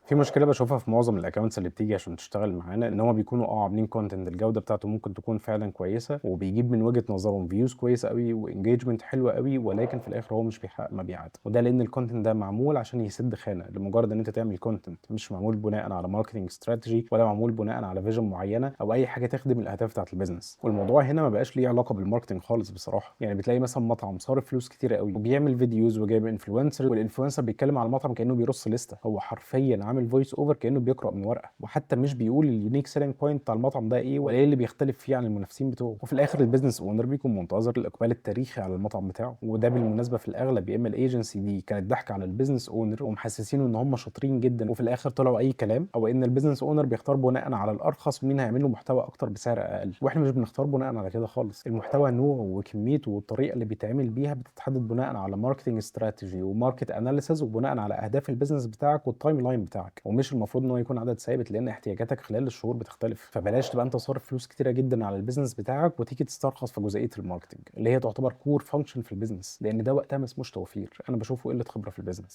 في مشكلة باشوفها في معظم الaccounts اللي بتيجي عشان تشتغل معانا، إن هُم بيكونوا عاملين content الجودة بتاعته ممكن تكون فعلًا كويسة، وبيجيب من وجهة نظرهم views كويسة أوي وengagement حلو أوي، ولكن في الآخر هو مش بيحقق مبيعات، وده لإن الcontent ده معمول عشان يسد خانة، لمجرد إن أنت تعمل content مش معمول بناءً على marketing strategy ولا معمول بناءً على vision معينة أو أي حاجة تخدم الأهداف بتاعة الbusiness، والموضوع هنا ما بقاش ليه علاقة بالmarketing خالص بصراحة، يعني بتلاقي مثلًا مطعم صارف فلوس كتيرة أوي وبيعمل فيديوز وجايب influencer والinfluencer بيتكلم على المطعم كأنه بيرص لِستة، هو حرفيًا عامل voice over كأنه بيقرأ من ورقة، وحتى مش بيقول الunique selling point بتاع المطعم ده إيه ولا إيه اللي بيختلف فيه عن المنافسين بتوعه، وفي الآخر الbusiness owner بيكون منتظر الإقبال التاريخي على المطعم بتاعه، وده بالمناسبة في الأغلب يا إما الagency دي كانت ضاحكة على الbusiness owner ومحسسينه إن هم شاطرين جدًا وفي الآخر طلعوا أي كلام، أو إن الbusiness owner بيختار بناءً على الأرخص ومين هيعمل له محتوى أكتر بسعر أقل، وإحنا مش بنختار بناءً على كده خالص، المحتوى نوعه وكميته والطريقة اللي بيتعمل بيها بتتحدد بناءً على marketing strategy وmarket analysis وبناءً على أهداف الbusiness بتاعك والtimeline بتاعك، ومش المفروض إن هو يكون عدد ثابت لأن احتياجاتك خلال الشهور بتختلف، فبلاش تبقى أنت صارف فلوس كتيرة جدًا على الbusiness بتاعك وتيجي تسترخص في جزئية الmarketing اللي هي تعتبر core function في الbusiness لأن ده وقتها ما اسموش توفير، أنا باشوفه قلة خبرة في الbusiness.